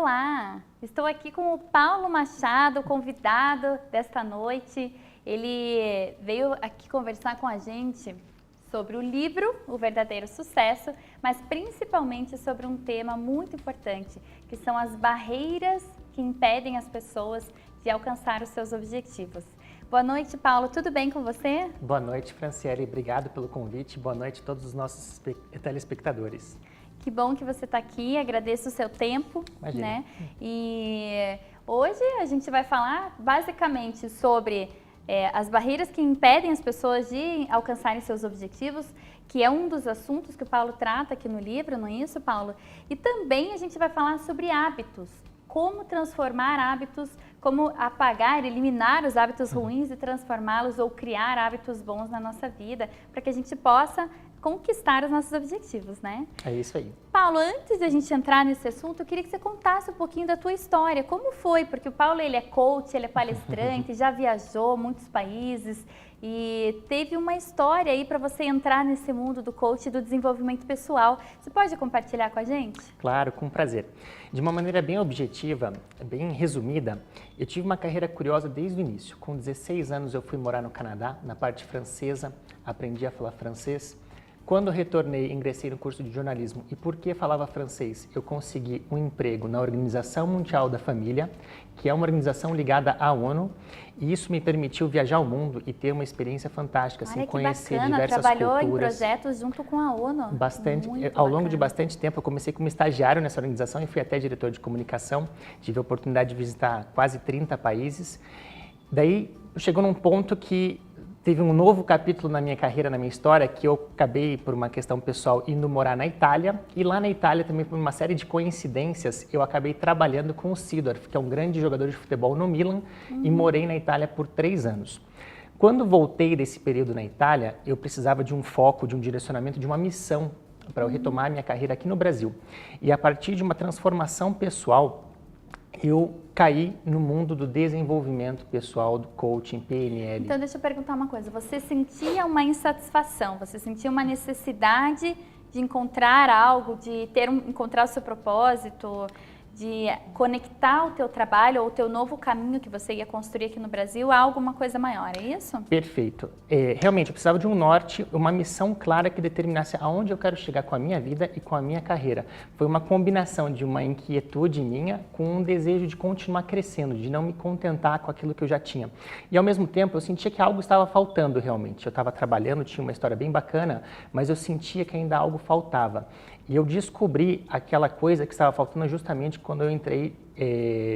Olá! Estou aqui com o Paulo Machado, convidado desta noite. Ele veio aqui conversar com a gente sobre o livro O Verdadeiro Sucesso, mas principalmente sobre um tema muito importante, que são as barreiras que impedem as pessoas de alcançar os seus objetivos. Boa noite, Paulo. Tudo bem com você? Boa noite, Franciele. Obrigado pelo convite. Boa noite a todos os nossos telespectadores. Que bom que você está aqui, agradeço o seu tempo. Imagina. Né? E hoje a gente vai falar basicamente sobre as barreiras que impedem as pessoas de alcançarem seus objetivos, que é um dos assuntos que o Paulo trata aqui no livro, não é isso, Paulo? E também a gente vai falar sobre hábitos, como transformar hábitos, como apagar, eliminar os hábitos ruins e transformá-los ou criar hábitos bons na nossa vida, para que a gente possa conquistar os nossos objetivos, né? É isso aí. Paulo, antes de a gente entrar nesse assunto, eu queria que você contasse um pouquinho da tua história. Como foi? Porque o Paulo, ele é coach, ele é palestrante, já viajou muitos países e teve uma história aí para você entrar nesse mundo do coach e do desenvolvimento pessoal. Você pode compartilhar com a gente? Claro, com prazer. De uma maneira bem objetiva, bem resumida, eu tive uma carreira curiosa desde o início. Com 16 anos eu fui morar no Canadá, na parte francesa, aprendi a falar francês. Quando retornei, ingressei no curso de jornalismo e porque falava francês, eu consegui um emprego na Organização Mundial da Família, que é uma organização ligada à ONU, e isso me permitiu viajar ao mundo e ter uma experiência fantástica, assim, conhecer diversas trabalhou culturas. Em projetos junto com a ONU. Bastante. Muito ao longo bacana. de bastante tempo, eu comecei como estagiário nessa organização e fui até diretor de comunicação. Tive a oportunidade de visitar quase 30 países. Daí chegou num ponto que teve um novo capítulo na minha carreira, na minha história, que eu acabei, por uma questão pessoal, indo morar na Itália. E lá na Itália, também por uma série de coincidências, eu acabei trabalhando com o Seedorf, que é um grande jogador de futebol no Milan, e morei na Itália por 3 anos. Quando voltei desse período na Itália, eu precisava de um foco, de um direcionamento, de uma missão para eu retomar a minha carreira aqui no Brasil. E a partir de uma transformação pessoal, eu caí no mundo do desenvolvimento pessoal, do coaching, PNL. Então, deixa eu perguntar uma coisa. Você sentia uma insatisfação, você sentia uma necessidade de encontrar algo, de encontrar o seu propósito, de conectar o teu trabalho ou o teu novo caminho que você ia construir aqui no Brasil a alguma coisa maior, é isso? Perfeito. Realmente, eu precisava de um norte, uma missão clara que determinasse aonde eu quero chegar com a minha vida e com a minha carreira. Foi uma combinação de uma inquietude minha com um desejo de continuar crescendo, de não me contentar com aquilo que eu já tinha. E ao mesmo tempo, eu sentia que algo estava faltando realmente. Eu estava trabalhando, tinha uma história bem bacana, mas eu sentia que ainda algo faltava. E eu descobri aquela coisa que estava faltando justamente quando eu entrei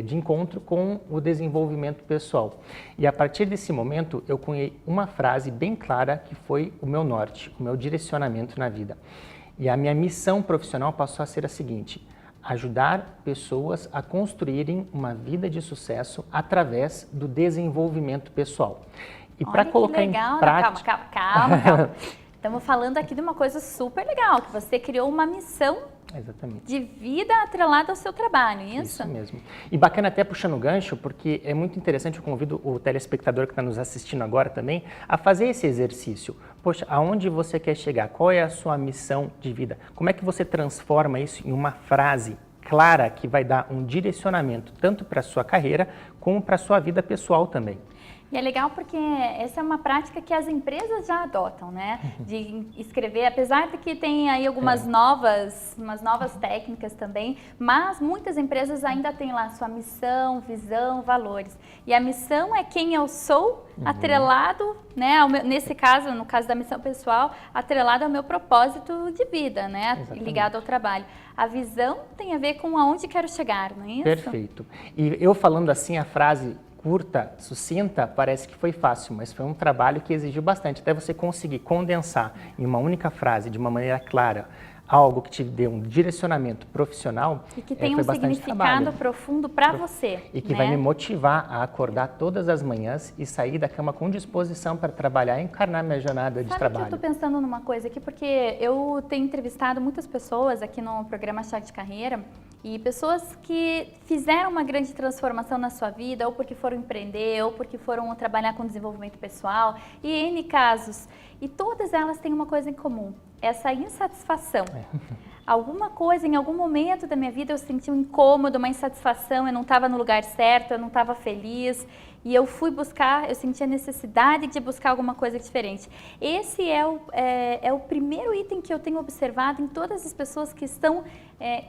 de encontro com o desenvolvimento pessoal. E a partir desse momento, eu cunhei uma frase bem clara que foi o meu norte, o meu direcionamento na vida. E a minha missão profissional passou a ser a seguinte: ajudar pessoas a construírem uma vida de sucesso através do desenvolvimento pessoal. E para colocar em prática... Calma. Estamos falando aqui de uma coisa super legal, que você criou uma missão Exatamente. de vida atrelada ao seu trabalho, isso? Isso mesmo. E bacana até puxando o gancho, porque é muito interessante, eu convido o telespectador que está nos assistindo agora também a fazer esse exercício. Poxa, aonde você quer chegar? Qual é a sua missão de vida? Como é que você transforma isso em uma frase clara que vai dar um direcionamento tanto para a sua carreira como para a sua vida pessoal também? E é legal porque essa é uma prática que as empresas já adotam, né? De escrever, apesar de que tem aí algumas novas técnicas também, mas muitas empresas ainda têm lá sua missão, visão, valores. E a missão é quem eu sou, atrelado, né? Nesse caso, no caso da missão pessoal, atrelado ao meu propósito de vida, né? Exatamente. Ligado ao trabalho. A visão tem a ver com aonde quero chegar, não é isso? Perfeito. E eu falando assim, a frase curta, sucinta, parece que foi fácil, mas foi um trabalho que exigiu bastante. Até você conseguir condensar em uma única frase, de uma maneira clara, algo que te dê um direcionamento profissional, e que tem foi um bastante significado trabalho. profundo para você. E que né? vai me motivar a acordar todas as manhãs e sair da cama com disposição para trabalhar e encarnar minha jornada de trabalho. Eu estou pensando numa coisa aqui, porque eu tenho entrevistado muitas pessoas aqui no programa Chá de Carreira E pessoas que fizeram uma grande transformação na sua vida, ou porque foram empreender, ou porque foram trabalhar com desenvolvimento pessoal, e N casos. E todas elas têm uma coisa em comum, essa insatisfação. Alguma coisa, em algum momento da minha vida eu senti um incômodo, uma insatisfação, eu não estava no lugar certo, eu não estava feliz. E eu fui buscar, eu senti a necessidade de buscar alguma coisa diferente. Esse é o primeiro item que eu tenho observado em todas as pessoas que estão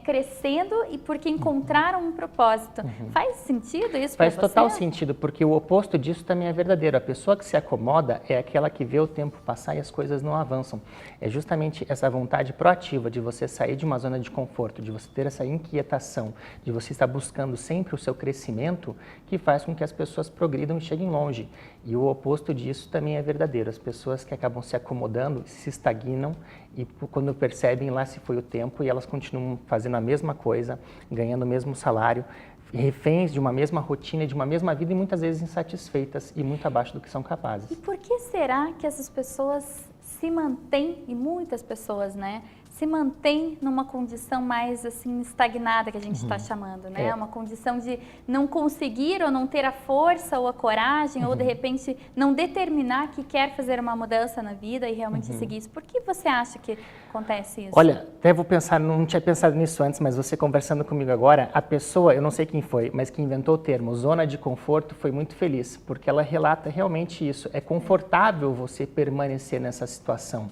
crescendo e porque encontraram um propósito. Faz sentido isso para você? Faz total sentido, porque o oposto disso também é verdadeiro. A pessoa que se acomoda é aquela que vê o tempo passar e as coisas não avançam. É justamente essa vontade proativa de você sair de uma zona de conforto, de você ter essa inquietação, de você estar buscando sempre o seu crescimento, que faz com que as pessoas progridam e cheguem longe. E o oposto disso também é verdadeiro. As pessoas que acabam se acomodando se estagnam e quando percebem, lá se foi o tempo e elas continuam fazendo a mesma coisa, ganhando o mesmo salário, reféns de uma mesma rotina, de uma mesma vida e muitas vezes insatisfeitas e muito abaixo do que são capazes. E por que será que essas pessoas se mantêm, e muitas pessoas, né, se mantém numa condição mais assim estagnada que a gente está chamando, né? Uma condição de não conseguir ou não ter a força ou a coragem ou de repente não determinar que quer fazer uma mudança na vida e realmente seguir isso. Por que você acha que acontece isso? Olha, até vou pensar, não tinha pensado nisso antes, mas você conversando comigo agora, a pessoa, eu não sei quem foi, mas que inventou o termo zona de conforto foi muito feliz, porque ela relata realmente isso. É confortável você permanecer nessa situação.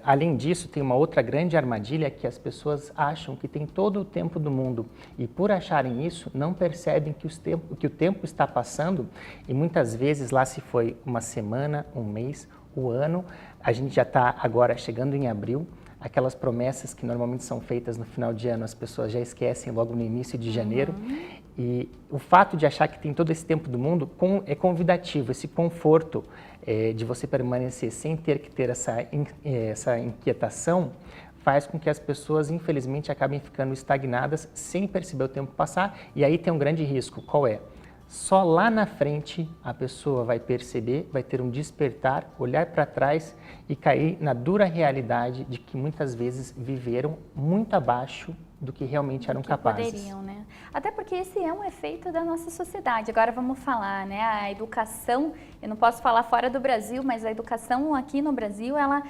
Além disso, tem uma outra grande armadilha que as pessoas acham que tem todo o tempo do mundo e por acharem isso, não percebem que o tempo está passando e muitas vezes lá se foi uma semana, um mês, o ano, a gente já está agora chegando em abril, aquelas promessas que normalmente são feitas no final de ano, as pessoas já esquecem logo no início de janeiro. E o fato de achar que tem todo esse tempo do mundo é convidativo, esse conforto de você permanecer sem ter que ter essa inquietação, faz com que as pessoas, infelizmente, acabem ficando estagnadas sem perceber o tempo passar. E aí tem um grande risco, qual é? Só lá na frente a pessoa vai perceber, vai ter um despertar, olhar para trás e cair na dura realidade de que muitas vezes viveram muito abaixo do que realmente eram capazes. Poderiam, né? Até porque esse é um efeito da nossa sociedade. Agora vamos falar, né? A educação, eu não posso falar fora do Brasil, mas a educação aqui no Brasil, ela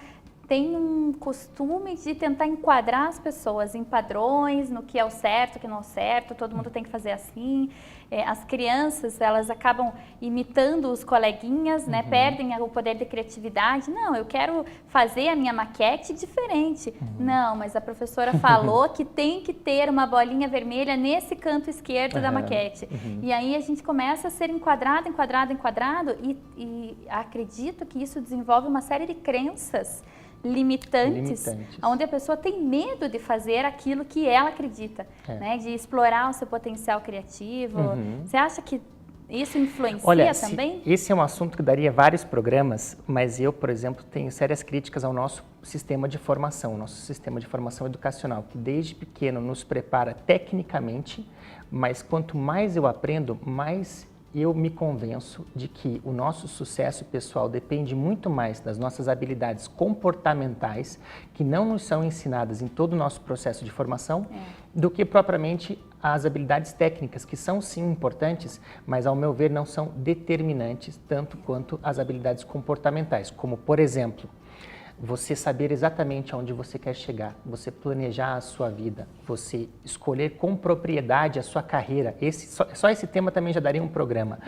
tem um costume de tentar enquadrar as pessoas em padrões, no que é o certo, o que não é o certo, todo mundo tem que fazer assim. As crianças, elas acabam imitando os coleguinhas, né? Perdem o poder de criatividade. Não, eu quero fazer a minha maquete diferente. Não, mas a professora falou que tem que ter uma bolinha vermelha nesse canto esquerdo da maquete. E aí a gente começa a ser enquadrado e acredito que isso desenvolve uma série de crenças limitantes, onde a pessoa tem medo de fazer aquilo que ela acredita, né? De explorar o seu potencial criativo. Você acha que isso influencia também? Esse é um assunto que daria vários programas, mas eu, por exemplo, tenho sérias críticas ao nosso sistema de formação, nosso sistema de formação educacional, que desde pequeno nos prepara tecnicamente, mas quanto mais eu aprendo, mais eu me convenço de que o nosso sucesso pessoal depende muito mais das nossas habilidades comportamentais, que não nos são ensinadas em todo o nosso processo de formação, do que propriamente as habilidades técnicas, que são sim importantes, mas ao meu ver não são determinantes tanto quanto as habilidades comportamentais, como por exemplo, você saber exatamente aonde você quer chegar, você planejar a sua vida, você escolher com propriedade a sua carreira. Só esse tema também já daria um programa.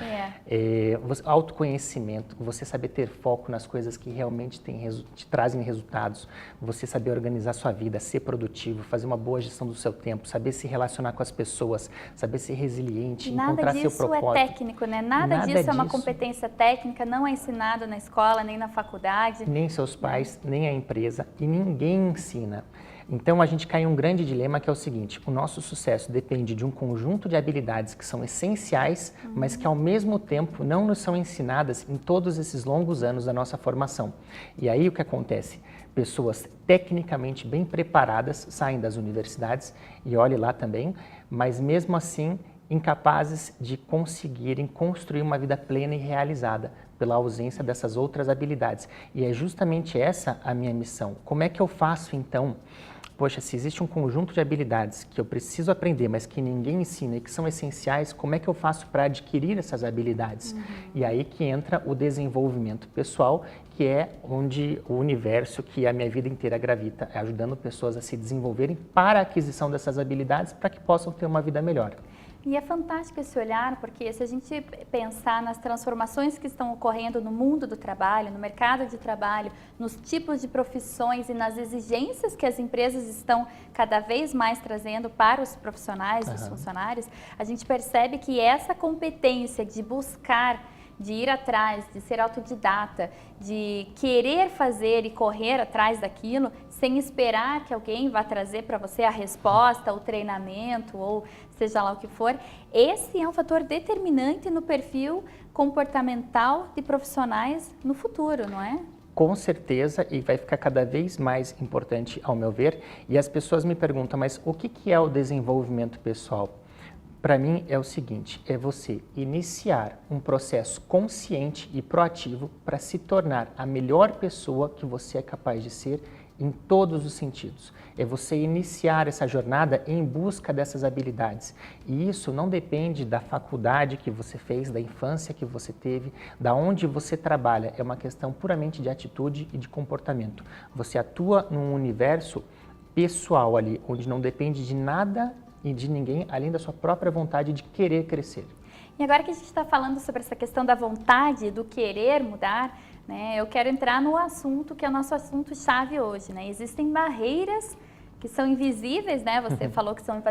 Autoconhecimento, você saber ter foco nas coisas que realmente te trazem resultados, você saber organizar a sua vida, ser produtivo, fazer uma boa gestão do seu tempo, saber se relacionar com as pessoas, saber ser resiliente, encontrar seu propósito. Nada disso é técnico, né? Nada disso é uma competência técnica, não é ensinado na escola, nem na faculdade. Nem seus pais, nem a empresa, e ninguém ensina. Então a gente cai em um grande dilema que é o seguinte: o nosso sucesso depende de um conjunto de habilidades que são essenciais, mas que ao mesmo tempo não nos são ensinadas em todos esses longos anos da nossa formação. E aí o que acontece? Pessoas tecnicamente bem preparadas saem das universidades, e olhe lá também, mas mesmo assim incapazes de conseguirem construir uma vida plena e realizada pela ausência dessas outras habilidades. E é justamente essa a minha missão. Como é que eu faço, então, poxa, se existe um conjunto de habilidades que eu preciso aprender, mas que ninguém ensina e que são essenciais, como é que eu faço para adquirir essas habilidades? E aí que entra o desenvolvimento pessoal, que é onde o universo que a minha vida inteira gravita, ajudando pessoas a se desenvolverem para a aquisição dessas habilidades para que possam ter uma vida melhor. E é fantástico esse olhar, porque se a gente pensar nas transformações que estão ocorrendo no mundo do trabalho, no mercado de trabalho, nos tipos de profissões e nas exigências que as empresas estão cada vez mais trazendo para os profissionais, os funcionários, a gente percebe que essa competência de buscar, de ir atrás, de ser autodidata, de querer fazer e correr atrás daquilo, sem esperar que alguém vá trazer para você a resposta, o treinamento ou seja lá o que for, esse é um fator determinante no perfil comportamental de profissionais no futuro, não é? Com certeza, e vai ficar cada vez mais importante ao meu ver. E as pessoas me perguntam, mas o que é o desenvolvimento pessoal? Para mim é o seguinte, é você iniciar um processo consciente e proativo para se tornar a melhor pessoa que você é capaz de ser em todos os sentidos. É você iniciar essa jornada em busca dessas habilidades. E isso não depende da faculdade que você fez, da infância que você teve, da onde você trabalha. É uma questão puramente de atitude e de comportamento. Você atua num universo pessoal ali, onde não depende de nada e de ninguém, além da sua própria vontade de querer crescer. E agora que a gente está falando sobre essa questão da vontade, do querer mudar, né, eu quero entrar no assunto que é o nosso assunto-chave hoje, né? Existem barreiras que são invisíveis, né? Você falou que são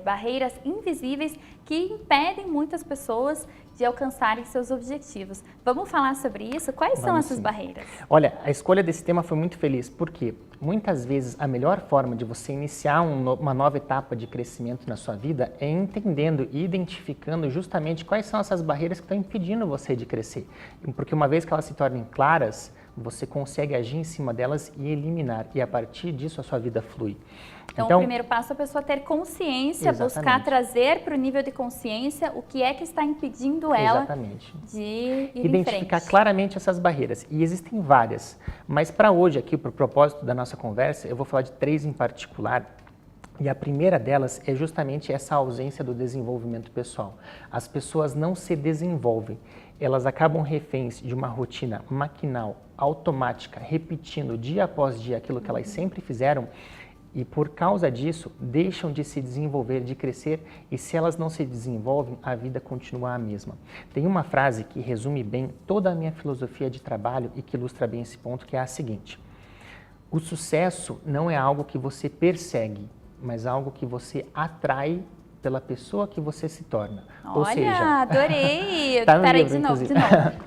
barreiras invisíveis que impedem muitas pessoas de alcançarem seus objetivos. Vamos falar sobre isso? Quais são essas barreiras? Olha, a escolha desse tema foi muito feliz, porque muitas vezes a melhor forma de você iniciar uma nova etapa de crescimento na sua vida é entendendo e identificando justamente quais são essas barreiras que estão impedindo você de crescer. Porque uma vez que elas se tornem claras, você consegue agir em cima delas e eliminar, e a partir disso a sua vida flui. Então, o primeiro passo é a pessoa ter consciência, buscar trazer para o nível de consciência o que é que está impedindo ela de ir identificar em frente. Claramente essas barreiras. E existem várias, mas para hoje aqui, para o propósito da nossa conversa, eu vou falar de 3 em particular. E a primeira delas é justamente essa ausência do desenvolvimento pessoal. As pessoas não se desenvolvem, elas acabam reféns de uma rotina maquinal, automática, repetindo dia após dia aquilo que elas sempre fizeram, e por causa disso deixam de se desenvolver, de crescer, e se elas não se desenvolvem, a vida continua a mesma. Tem uma frase que resume bem toda a minha filosofia de trabalho e que ilustra bem esse ponto, que é a seguinte: o sucesso não é algo que você persegue, mas algo que você atrai pela pessoa que você se torna. Olha, ou seja, adorei! Tá no Peraí, livro, de novo.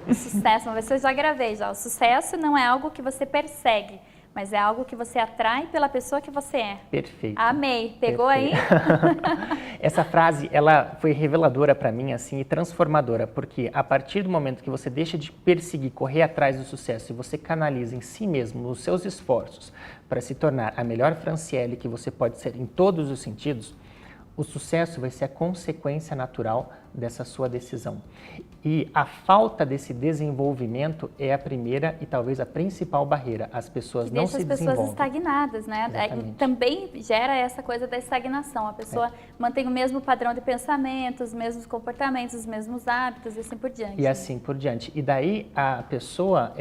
O sucesso, uma vez eu já gravei já. O sucesso não é algo que você persegue, mas é algo que você atrai pela pessoa que você é. Perfeito. Amei. Pegou Perfeito. aí? Essa frase, ela foi reveladora para mim, assim, e transformadora, porque a partir do momento que você deixa de perseguir, correr atrás do sucesso e você canaliza em si mesmo, nos seus esforços, para se tornar a melhor Franciele que você pode ser em todos os sentidos, o sucesso vai ser a consequência natural dessa sua decisão. E a falta desse desenvolvimento é a primeira e talvez a principal barreira. As pessoas não se desenvolvem. Deixa as pessoas estagnadas, né? E também gera essa coisa da estagnação. A pessoa mantém o mesmo padrão de pensamento, os mesmos comportamentos, os mesmos hábitos e assim por diante. E assim por diante. E daí a pessoa...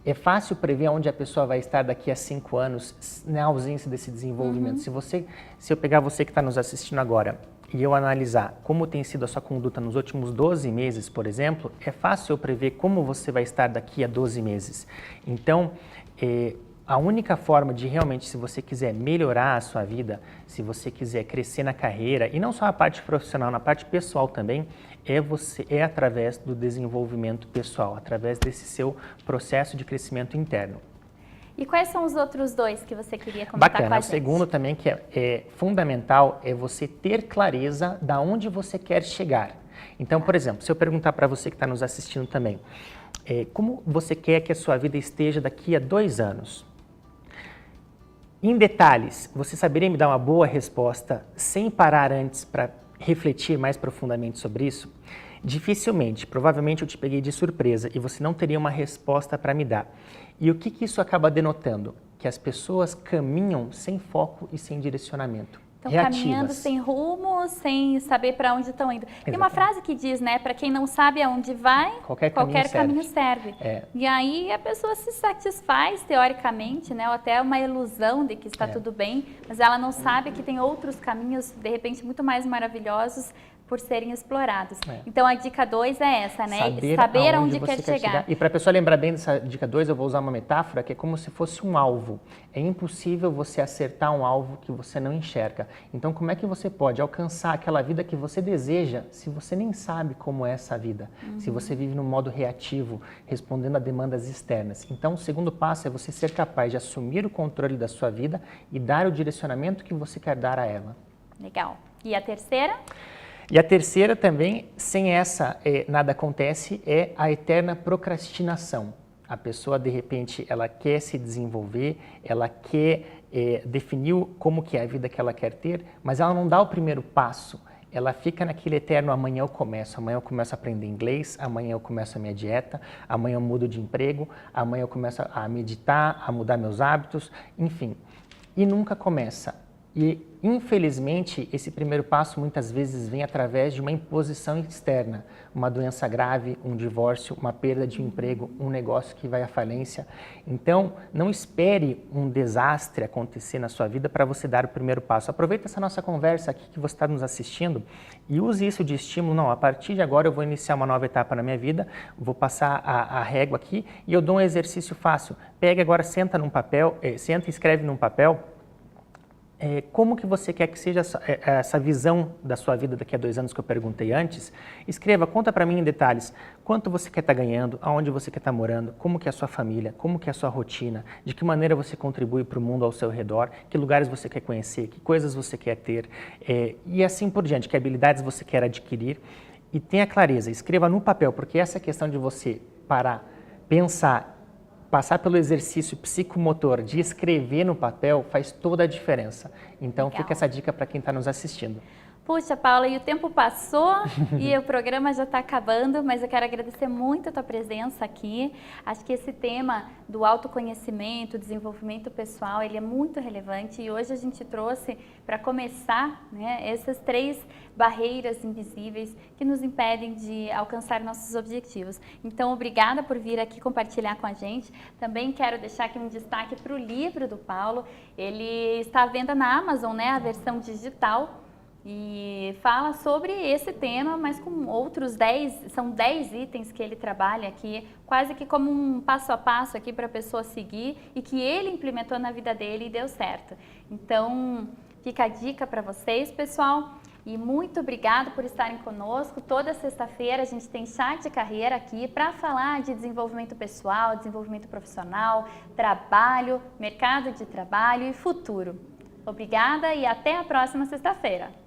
É fácil prever onde a pessoa vai estar daqui a 5 anos na ausência desse desenvolvimento. Se eu pegar você que está nos assistindo agora e eu analisar como tem sido a sua conduta nos últimos 12 meses, por exemplo, é fácil eu prever como você vai estar daqui a 12 meses. Então, a única forma de realmente, se você quiser melhorar a sua vida, se você quiser crescer na carreira, e não só na parte profissional, na parte pessoal também, é através do desenvolvimento pessoal, através desse seu processo de crescimento interno. E quais são os outros 2 que você queria comentar com a gente? O segundo também, que é fundamental, é você ter clareza de onde você quer chegar. Então, por exemplo, se eu perguntar para você que está nos assistindo também, como você quer que a sua vida esteja daqui a 2 anos? Em detalhes, você saberia me dar uma boa resposta sem parar antes para refletir mais profundamente sobre isso? Dificilmente, provavelmente eu te peguei de surpresa e você não teria uma resposta para me dar. E o que isso acaba denotando? que as pessoas caminham sem foco e sem direcionamento. Então, reativas. Caminhando sem rumo, sem saber para onde estão indo. Tem uma frase que diz, né, para quem não sabe aonde vai, qualquer caminho serve. E aí a pessoa se satisfaz teoricamente, né, ou até uma ilusão de que está tudo bem, mas ela não sabe que tem outros caminhos, de repente, muito mais maravilhosos por serem explorados. Então, a dica 2 é essa, né? Saber aonde quer chegar. E para a pessoa lembrar bem dessa dica 2, eu vou usar uma metáfora que é como se fosse um alvo. É impossível você acertar um alvo que você não enxerga. Então, como é que você pode alcançar aquela vida que você deseja se você nem sabe como é essa vida? Se você vive no modo reativo, respondendo a demandas externas. Então, o segundo passo é você ser capaz de assumir o controle da sua vida e dar o direcionamento que você quer dar a ela. Legal. E a terceira? E a terceira também, sem essa nada acontece, é a eterna procrastinação. A pessoa, de repente, ela quer se desenvolver, ela quer definir como que é a vida que ela quer ter, mas ela não dá o primeiro passo. Ela fica naquele eterno amanhã eu começo a aprender inglês, amanhã eu começo a minha dieta, amanhã eu mudo de emprego, amanhã eu começo a meditar, a mudar meus hábitos, enfim. E nunca começa. E, infelizmente, esse primeiro passo muitas vezes vem através de uma imposição externa, uma doença grave, um divórcio, uma perda de um emprego, um negócio que vai à falência. Então, não espere um desastre acontecer na sua vida para você dar o primeiro passo. Aproveita essa nossa conversa aqui que você está nos assistindo e use isso de estímulo. Não, a partir de agora eu vou iniciar uma nova etapa na minha vida, vou passar a régua aqui e eu dou um exercício fácil. Pega agora, senta e escreve num papel como que você quer que seja essa visão da sua vida daqui a 2 anos que eu perguntei antes. Escreva, conta para mim em detalhes, quanto você quer estar ganhando, aonde você quer estar morando, como que é a sua família, como que é a sua rotina, de que maneira você contribui para o mundo ao seu redor, que lugares você quer conhecer, que coisas você quer ter, e assim por diante, que habilidades você quer adquirir. E tenha clareza, escreva no papel, porque essa questão de você parar, pensar, passar pelo exercício psicomotor de escrever no papel faz toda a diferença. Então, fica essa dica para quem está nos assistindo. Puxa, Paula, e o tempo passou e o programa já está acabando, mas eu quero agradecer muito a tua presença aqui. Acho que esse tema do autoconhecimento, desenvolvimento pessoal, ele é muito relevante e hoje a gente trouxe para começar, né, essas 3 barreiras invisíveis que nos impedem de alcançar nossos objetivos. Então, obrigada por vir aqui compartilhar com a gente. Também quero deixar aqui um destaque para o livro do Paulo. Ele está à venda na Amazon, né, a versão digital. E fala sobre esse tema, mas com outros 10, são 10 itens que ele trabalha aqui, quase que como um passo a passo aqui para a pessoa seguir e que ele implementou na vida dele e deu certo. Então, fica a dica para vocês, pessoal. E muito obrigado por estarem conosco. Toda sexta-feira a gente tem Chá de Carreira aqui para falar de desenvolvimento pessoal, desenvolvimento profissional, trabalho, mercado de trabalho e futuro. Obrigada e até a próxima sexta-feira.